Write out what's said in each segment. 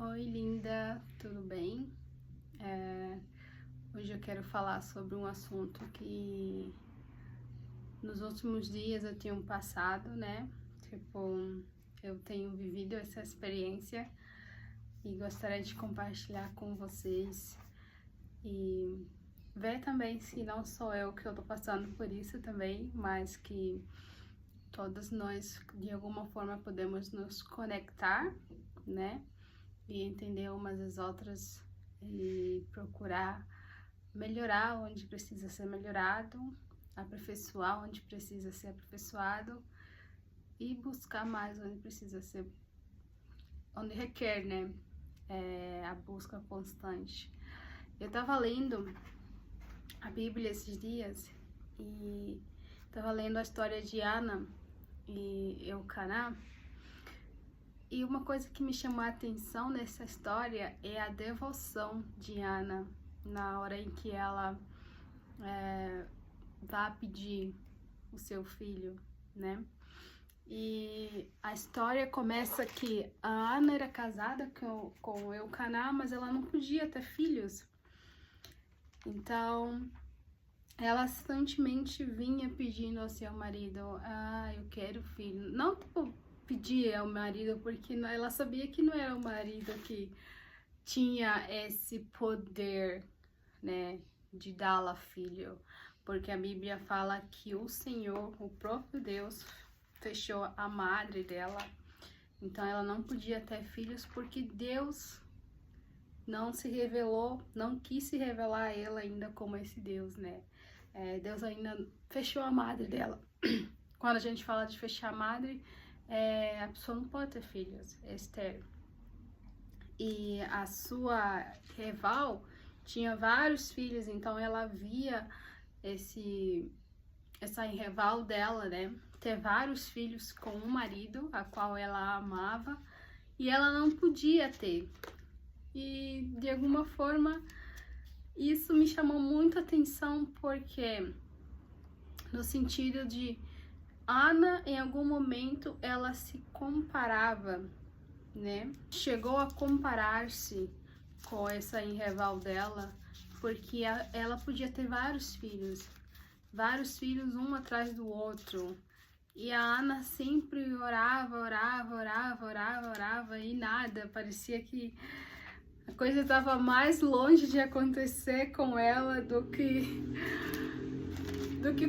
Oi, linda, tudo bem? Hoje eu quero falar sobre um assunto que nos últimos dias eu tenho passado, né? Eu tenho vivido essa experiência e gostaria de compartilhar com vocês e ver também se não sou eu que eu tô passando por isso também, mas que todos nós de alguma forma podemos nos conectar, né? E entender umas das outras e procurar melhorar onde precisa ser melhorado, aperfeiçoar onde precisa ser aperfeiçoado e buscar mais onde precisa ser, onde requer, né, a busca constante. Eu tava lendo a Bíblia esses dias e tava lendo a história de Ana e Eucaná. E uma coisa que me chamou a atenção nessa história é a devoção de Ana na hora em que ela vai pedir o seu filho, né? E a história começa que a Ana era casada com Eucaná, mas ela não podia ter filhos. Então, ela constantemente vinha pedindo ao seu marido, eu quero filho. Não, pedia ao marido, porque ela sabia que não era o marido que tinha esse poder, né, de dá-la filho, porque a Bíblia fala que o Senhor, o próprio Deus, fechou a madre dela, então ela não podia ter filhos porque Deus não quis se revelar a ela ainda como esse Deus, né? Deus ainda fechou a madre dela. Quando a gente fala de fechar a madre, a pessoa não pode ter filhos, é estéril. E a sua rival tinha vários filhos, então ela via essa rival dela, né, ter vários filhos com um marido, a qual ela amava, e ela não podia ter. E de alguma forma isso me chamou muita atenção, porque no sentido de Ana, em algum momento, ela se comparava, né? Chegou a comparar-se com essa rival dela, porque ela podia ter vários filhos um atrás do outro. E a Ana sempre orava e nada, parecia que a coisa estava mais longe de acontecer com ela do que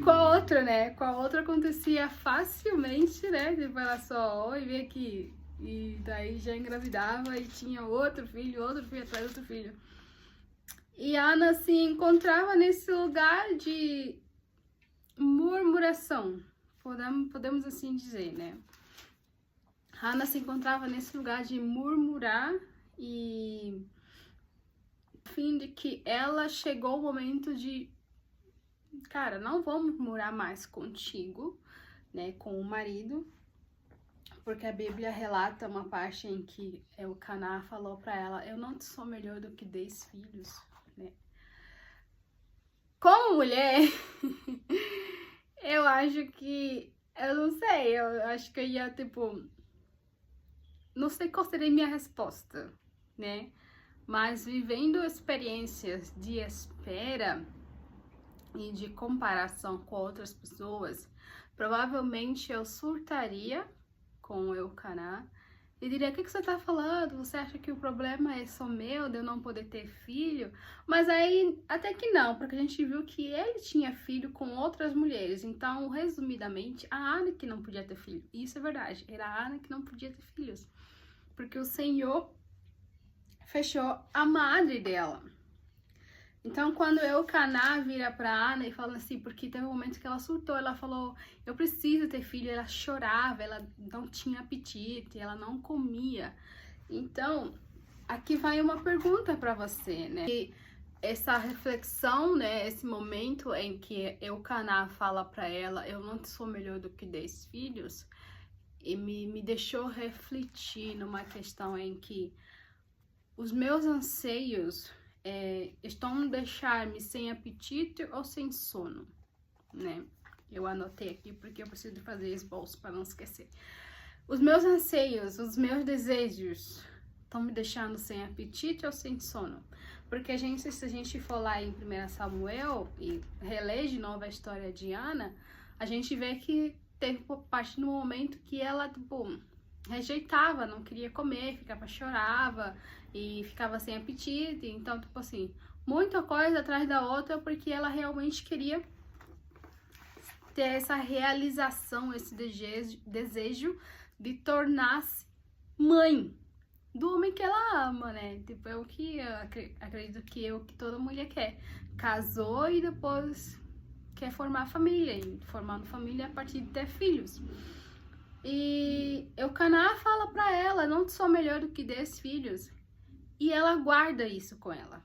com a outra, né? Com a outra acontecia facilmente, né? Tipo, ela só, oi, vem aqui. E daí já engravidava e tinha outro filho atrás de outro filho. E a Ana se encontrava nesse lugar de murmuração, podemos assim dizer, né? A Ana se encontrava nesse lugar de murmurar e fim de que ela chegou o momento de, cara, não vou murmurar mais contigo, né, com o marido, porque a Bíblia relata uma parte em que Eucaná falou para ela, eu não te sou melhor do que 10 filhos, né? Como mulher, eu acho que, eu não sei, eu acho que eu ia, tipo, não sei qual seria a minha resposta, né? Mas vivendo experiências de espera e de comparação com outras pessoas, provavelmente eu surtaria com Eucaná e diria, o que você tá falando? Você acha que o problema é só meu, de eu não poder ter filho? Mas aí, até que não, porque a gente viu que ele tinha filho com outras mulheres. Então, resumidamente, a Ana que não podia ter filho. Isso é verdade, era a Ana que não podia ter filhos. Porque o Senhor fechou a madre dela. Então, quando Eucaná vira pra Ana e fala assim, porque teve um momento que ela surtou, ela falou, eu preciso ter filho, ela chorava, ela não tinha apetite, ela não comia. Então, aqui vai uma pergunta pra você, né? E essa reflexão, né, esse momento em que Eucaná fala pra ela, eu não sou melhor do que 10 filhos, e me deixou refletir numa questão em que os meus anseios estão a deixar-me sem apetite ou sem sono, né? Eu anotei aqui porque eu preciso fazer esboço para não esquecer. Os meus anseios, os meus desejos estão me deixando sem apetite ou sem sono? Porque se a gente for lá em 1 Samuel e reler de novo a história de Ana, a gente vê que teve parte no momento que ela, tipo, rejeitava, não queria comer, chorava e ficava sem apetite. Então, tipo assim, muita coisa atrás da outra porque ela realmente queria ter essa realização, esse desejo de tornar-se mãe do homem que ela ama, né? Tipo, é o que eu acredito que é o que toda mulher quer. Casou e depois quer formar família, e formando família a partir de ter filhos. E Eucaná fala pra ela, não sou melhor do que 10 filhos. E ela guarda isso com ela.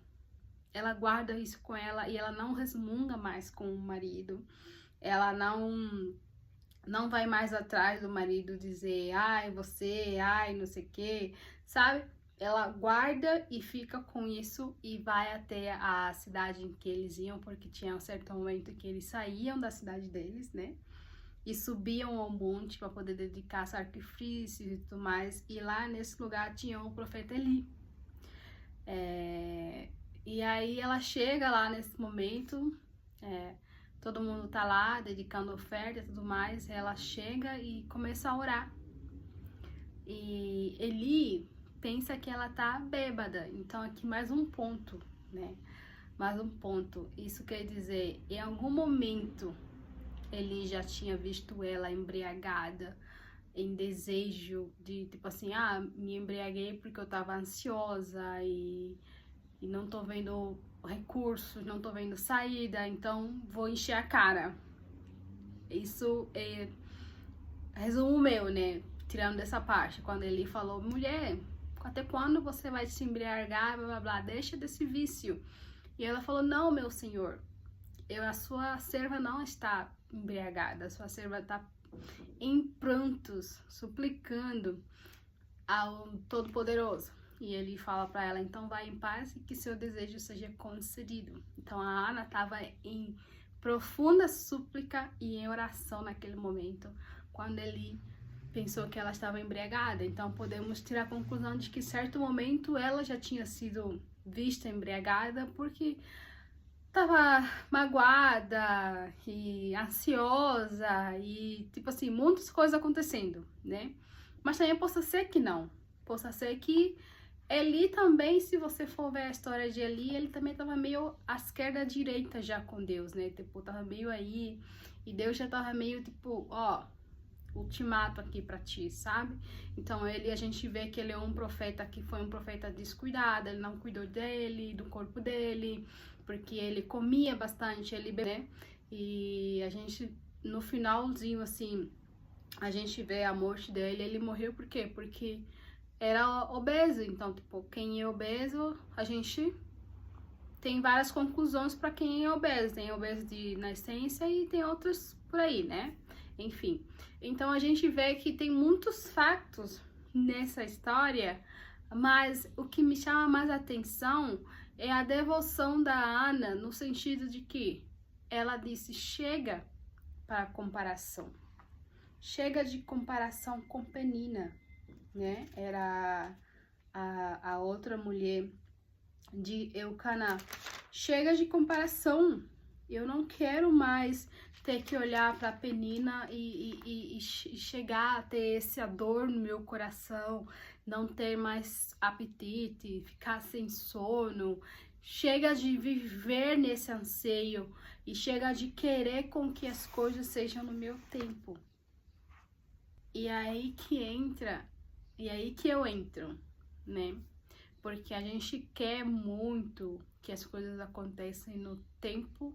Ela guarda isso com ela e ela não resmunga mais com o marido. Ela não vai mais atrás do marido dizer, ai, você, ai, não sei o que, sabe? Ela guarda e fica com isso e vai até a cidade em que eles iam, porque tinha um certo momento que eles saíam da cidade deles, né? E subiam ao monte para poder dedicar sacrifícios e tudo mais. E lá nesse lugar tinha o profeta Eli. E aí ela chega lá nesse momento, todo mundo tá lá dedicando oferta e tudo mais. Ela chega e começa a orar. E Eli pensa que ela tá bêbada. Então aqui mais um ponto, né? Mais um ponto. Isso quer dizer, em algum momento Eli já tinha visto ela embriagada, em desejo de, tipo assim, me embriaguei porque eu tava ansiosa e não tô vendo recursos, não tô vendo saída, então vou encher a cara. Isso é resumo meu, né? Tirando dessa parte, quando ele falou, mulher, até quando você vai se embriagar, blá blá blá, deixa desse vício. E ela falou, não, meu senhor, a sua serva não está embriagada, a sua serva está em prantos, suplicando ao Todo-Poderoso. E ele fala para ela, então vai em paz e que seu desejo seja concedido. Então a Ana estava em profunda súplica e em oração naquele momento, quando ele pensou que ela estava embriagada. Então podemos tirar a conclusão de que em certo momento ela já tinha sido vista embriagada, porque tava magoada e ansiosa e, tipo assim, muitas coisas acontecendo, né? Mas também possa ser que não. Possa ser que Eli também, se você for ver a história de Eli, ele também tava meio à esquerda-direita já com Deus, né? Tipo, tava meio aí e Deus já tava meio, tipo, ultimato aqui pra ti, sabe? Então a gente vê que ele é um profeta que foi um profeta descuidado, ele não cuidou dele, do corpo dele, porque ele comia bastante, ele bebia, né? E a gente, no finalzinho, assim, a gente vê a morte dele, ele morreu por quê? Porque era obeso, então, tipo, quem é obeso, a gente tem várias conclusões para quem é obeso, tem obeso de nascença e tem outros por aí, né? Enfim, então a gente vê que tem muitos fatos nessa história, mas o que me chama mais atenção é a devoção da Ana, no sentido de que ela disse, chega para comparação, chega de comparação com Penina, né? Era a outra mulher de Eucaná. Chega de comparação, eu não quero mais ter que olhar para Penina e chegar a ter essa dor no meu coração, não ter mais apetite, ficar sem sono. Chega de viver nesse anseio e chega de querer com que as coisas sejam no meu tempo. E aí que eu entro, né? Porque a gente quer muito que as coisas aconteçam no tempo,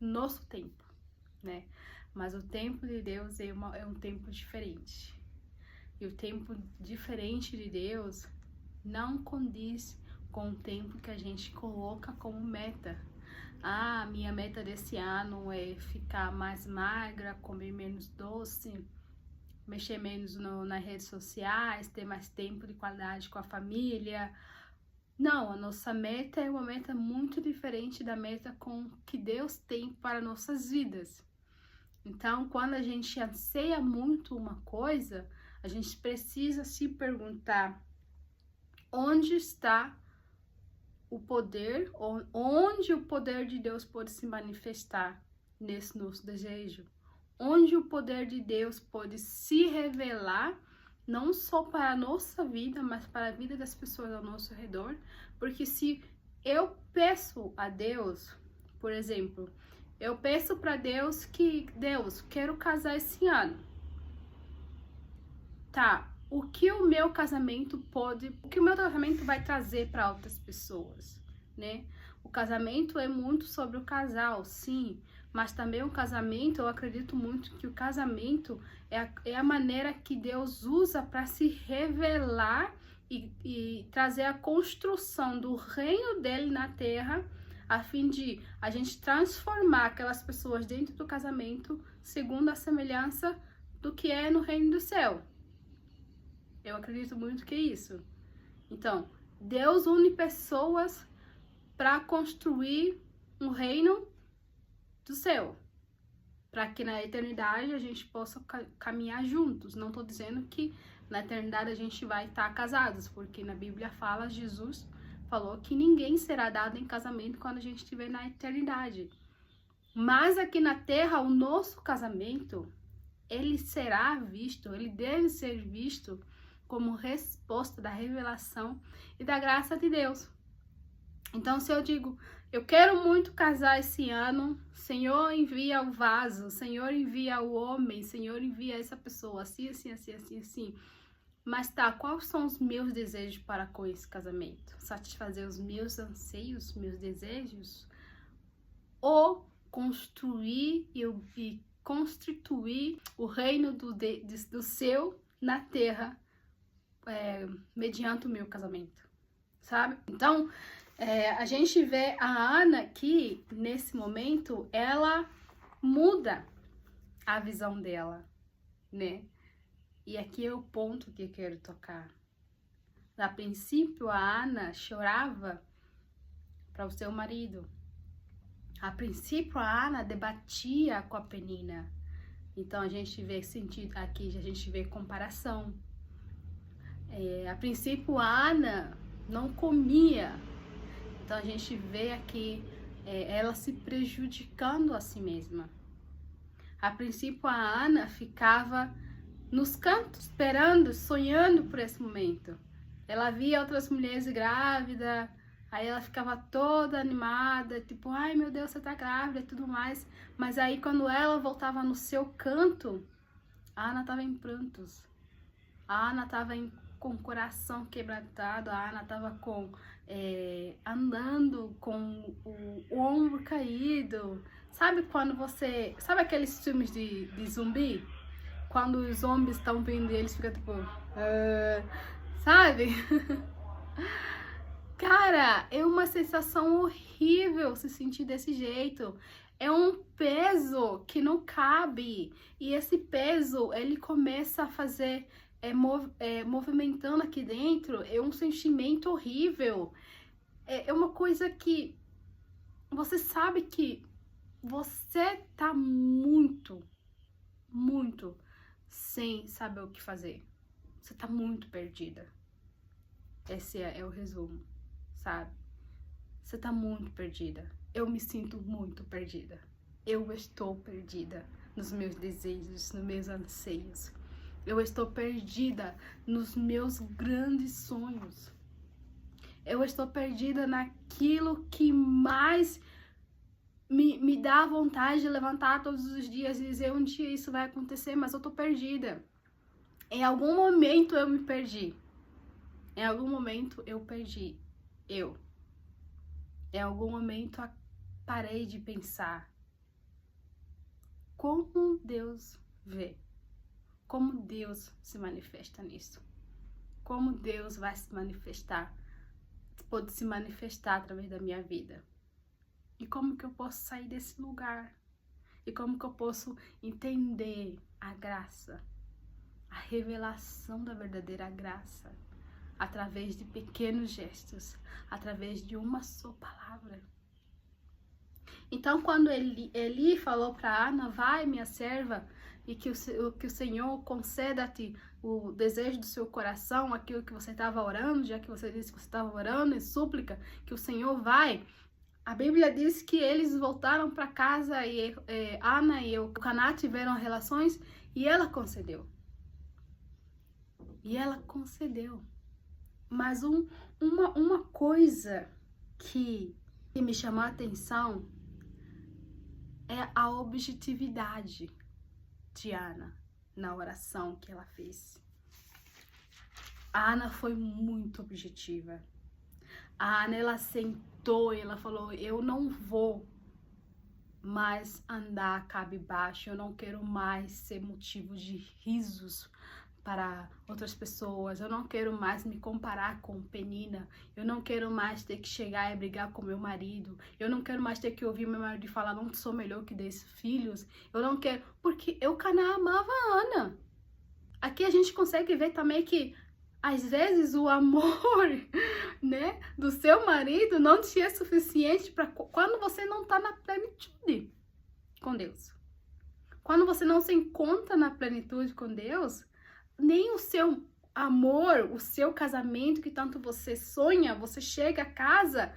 nosso tempo, né? Mas o tempo de Deus é um tempo diferente. E o tempo diferente de Deus não condiz com o tempo que a gente coloca como meta. Minha meta desse ano é ficar mais magra, comer menos doce, mexer menos nas redes sociais, ter mais tempo de qualidade com a família. Não, a nossa meta é uma meta muito diferente da meta que Deus tem para nossas vidas. Então, quando a gente anseia muito uma coisa, a gente precisa se perguntar onde está o poder, onde o poder de Deus pode se manifestar nesse nosso desejo, onde o poder de Deus pode se revelar, não só para a nossa vida, mas para a vida das pessoas ao nosso redor, porque se eu peço a Deus, por exemplo, eu peço para Deus que, Deus, quero casar esse ano, tá, o que o meu casamento vai trazer para outras pessoas, né? O casamento é muito sobre o casal, sim, mas também o casamento, eu acredito muito que o casamento é a maneira que Deus usa para se revelar e trazer a construção do reino dele na terra, a fim de a gente transformar aquelas pessoas dentro do casamento segundo a semelhança do que é no reino do céu. Eu acredito muito que é isso. Então, Deus une pessoas para construir um reino do céu, para que na eternidade a gente possa caminhar juntos. Não estou dizendo que na eternidade a gente vai estar casados, porque na Bíblia fala, Jesus falou que ninguém será dado em casamento quando a gente estiver na eternidade. Mas aqui na terra, o nosso casamento, ele será visto, ele deve ser visto como resposta da revelação e da graça de Deus. Então, se eu digo, eu quero muito casar esse ano, Senhor envia o vaso, Senhor envia o homem, Senhor envia essa pessoa, assim, assim, assim, assim, assim. Mas tá, quais são os meus desejos para com esse casamento? Satisfazer os meus anseios, meus desejos? Ou construir e constituir o reino do céu na terra, mediante o meu casamento, sabe? Então, a gente vê a Ana aqui, nesse momento, ela muda a visão dela, né? E aqui é o ponto que eu quero tocar. A princípio, a Ana chorava para o seu marido. A princípio, a Ana debatia com a Penina. Então, a gente vê sentido aqui, a gente vê comparação. A princípio, a Ana não comia. Então, a gente vê aqui ela se prejudicando a si mesma. A princípio, a Ana ficava nos cantos, esperando, sonhando por esse momento. Ela via outras mulheres grávidas, aí ela ficava toda animada, tipo, ai meu Deus, você tá grávida e tudo mais. Mas aí, quando ela voltava no seu canto, a Ana tava em prantos. A Ana tava com o coração quebrantado, a Ana tava andando com o ombro caído. Sabe quando sabe aqueles filmes de zumbi? Quando os zombies estão vindo e eles ficam tipo... sabe? Cara, é uma sensação horrível se sentir desse jeito. É um peso que não cabe. E esse peso, ele começa a fazer... movimentando aqui dentro, é um sentimento horrível. É uma coisa que você sabe que você tá muito sem saber o que fazer. Você tá muito perdida. Esse é o resumo, sabe? Você tá muito perdida. Eu me sinto muito perdida. Eu estou perdida nos meus desejos, nos meus anseios. Eu estou perdida nos meus grandes sonhos. Eu estou perdida naquilo que mais me dá vontade de levantar todos os dias e dizer um dia isso vai acontecer, mas eu tô perdida. Em algum momento eu me perdi. Em algum momento eu perdi. Em algum momento eu parei de pensar como Deus vê. Como Deus se manifesta nisso? Como Deus vai se manifestar? Pode se manifestar através da minha vida? E como que eu posso sair desse lugar? E como que eu posso entender a graça? A revelação da verdadeira graça? Através de pequenos gestos, através de uma só palavra. Então, quando Eli falou para Ana, vai, minha serva, e que o Senhor conceda-te o desejo do seu coração, aquilo que você estava orando, já que você disse que você estava orando em súplica, que o Senhor vai. A Bíblia diz que eles voltaram para casa e Ana e o Caná tiveram relações e ela concedeu. E ela concedeu. Mas uma coisa que me chamou a atenção é a objetividade de Ana na oração que ela fez. A Ana foi muito objetiva. A Ana, ela sentou e ela falou, eu não vou mais andar cabisbaixo, eu não quero mais ser motivo de risos para outras pessoas, eu não quero mais me comparar com Penina, eu não quero mais ter que chegar e brigar com meu marido, eu não quero mais ter que ouvir meu marido falar, não sou melhor que 10 filhos, eu não quero, porque eu, Caná, amava a Ana. Aqui a gente consegue ver também que às vezes o amor, né, do seu marido não te é suficiente para quando você não está na plenitude com Deus. Quando você não se encontra na plenitude com Deus, nem o seu amor, o seu casamento que tanto você sonha, você chega a casa,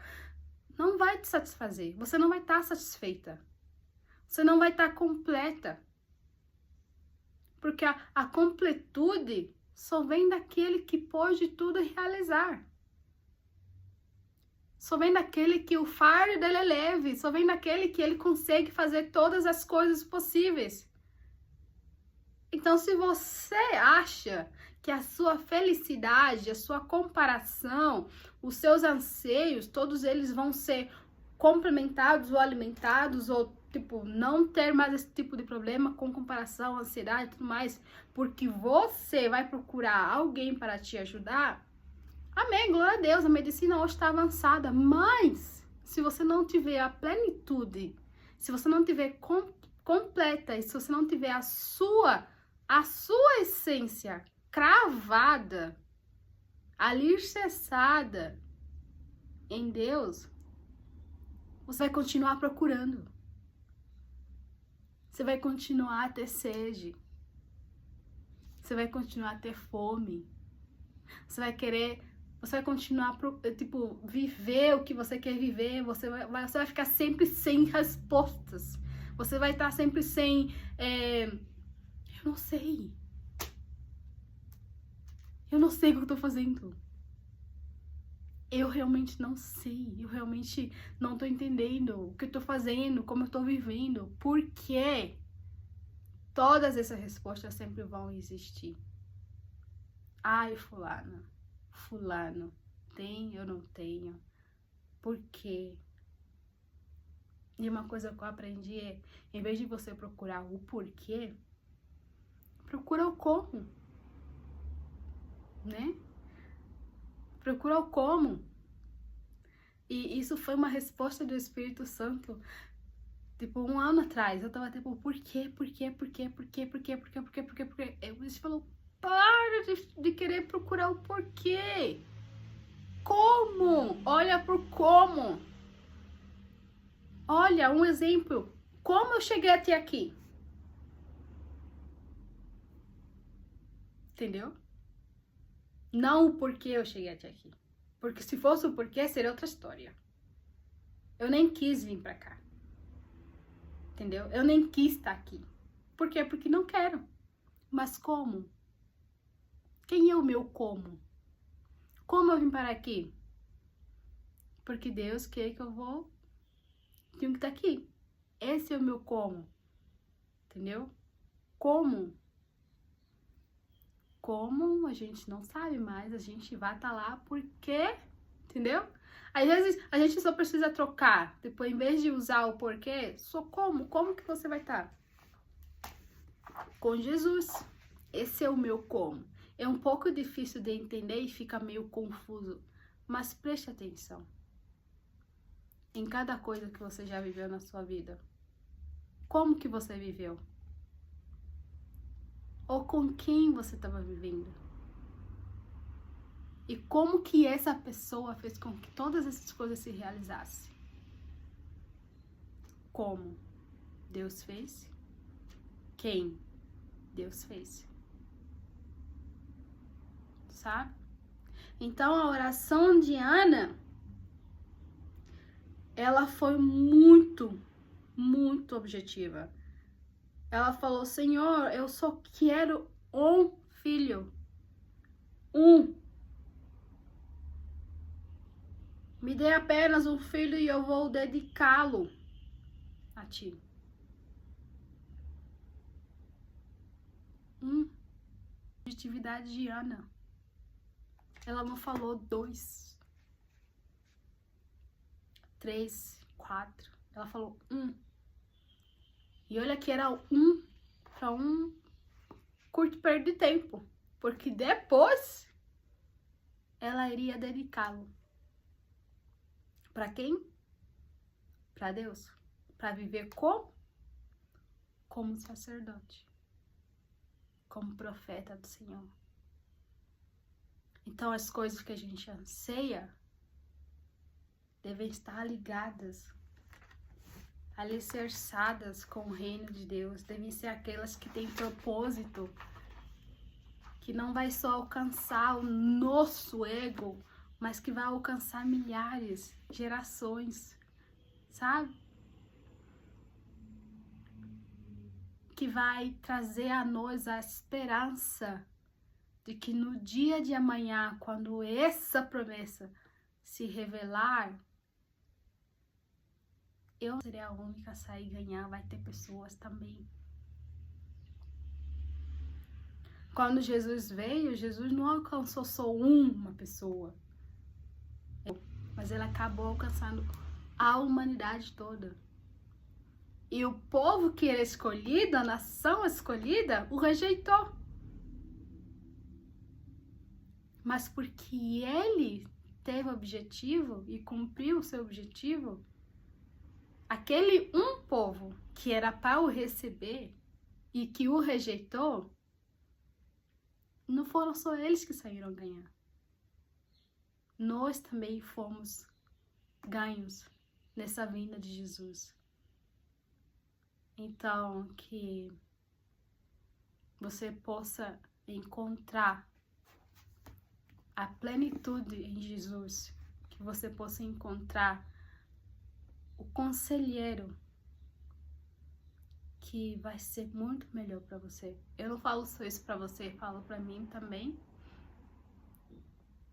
não vai te satisfazer. Você não vai estar satisfeita. Você não vai estar completa. Porque a completude só vem daquele que pode tudo realizar. Só vem daquele que o fardo dele é leve. Só vem daquele que ele consegue fazer todas as coisas possíveis. Então, se você acha que a sua felicidade, a sua comparação, os seus anseios, todos eles vão ser complementados ou alimentados, ou tipo, não ter mais esse tipo de problema com comparação, ansiedade e tudo mais, porque você vai procurar alguém para te ajudar, amém, glória a Deus, a medicina hoje está avançada, mas se você não tiver a plenitude, se você não tiver completa, e se você não tiver a sua essência cravada, alicerçada em Deus, você vai continuar procurando. Você vai continuar a ter sede. Você vai continuar a ter fome. Você vai continuar, tipo, viver o que você quer viver. Você vai ficar sempre sem respostas. Você vai estar sempre sem... Eu não sei. Eu não sei o que eu tô fazendo. Eu realmente não sei. Eu realmente não tô entendendo o que eu tô fazendo, como eu tô vivendo. Por quê? Todas essas respostas sempre vão existir. Ai, fulano, tem, eu não tenho. Por quê? E uma coisa que eu aprendi é, em vez de você procurar o porquê, procura o como, né? Procura o como. E isso foi uma resposta do Espírito Santo, tipo, 1 ano atrás. Eu tava tipo, por quê? Ele falou, para de querer procurar o porquê. Como? Olha por como. Olha, um exemplo. Como eu cheguei até aqui? Entendeu? Não o porquê eu cheguei até aqui. Porque se fosse o porquê, seria outra história. Eu nem quis vir pra cá. Entendeu? Eu nem quis estar aqui. Por quê? Porque não quero. Mas como? Quem é o meu como? Como eu vim parar aqui? Porque Deus quer que eu vou... Tenho que estar aqui. Esse é o meu como. Entendeu? Como? Como a gente não sabe, mas a gente vai estar lá porque... Entendeu? Às vezes a gente só precisa trocar. Depois, em vez de usar o porquê, só como. Como que você vai estar? Com Jesus. Esse é o meu como. É um pouco difícil de entender e fica meio confuso. Mas preste atenção. Em cada coisa que você já viveu na sua vida. Como que você viveu? Ou com quem você estava vivendo? E como que essa pessoa fez com que todas essas coisas se realizassem? como Deus fez, quem Deus fez. Sabe? Então a oração de Ana, ela foi muito, muito objetiva. Ela falou: Senhor, eu só quero um filho. Me dê apenas um filho e eu vou dedicá-lo a ti. Objetividade de Ana. Ela não falou 2, 3, 4. Ela falou 1. E olha que era 1 para um curto período de tempo. Porque depois ela iria dedicá-lo. Para quem? Para Deus. Para viver como sacerdote. Como profeta do Senhor. Então as coisas que a gente anseia devem estar ligadas, alicerçadas com o reino de Deus. Devem ser aquelas que têm propósito, que não vai só alcançar o nosso ego, mas que vai alcançar milhares, gerações, sabe? Que vai trazer a nós a esperança de que no dia de amanhã, quando essa promessa se revelar, eu serei a única a sair e ganhar, vai ter pessoas também. Quando Jesus veio, Jesus não alcançou só uma pessoa, mas ele acabou alcançando a humanidade toda. E o povo que era escolhido, a nação escolhida, o rejeitou. Mas porque ele teve o objetivo e cumpriu o seu objetivo, aquele um povo que era para o receber e que o rejeitou, não foram só eles que saíram ganhar. Nós também fomos ganhos nessa vinda de Jesus. Então, que você possa encontrar a plenitude em Jesus, que você possa encontrar o conselheiro que vai ser muito melhor para você. Eu não falo só isso para você, falo para mim também,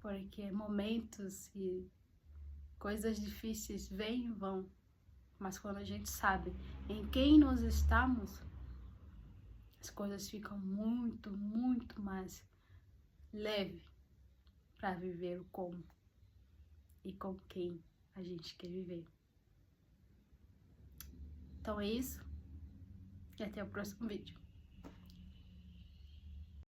porque momentos e coisas difíceis vêm e vão, mas quando a gente sabe em quem nós estamos, as coisas ficam muito, muito mais leve para viver o como e com quem a gente quer viver. Então é isso, e até o próximo vídeo.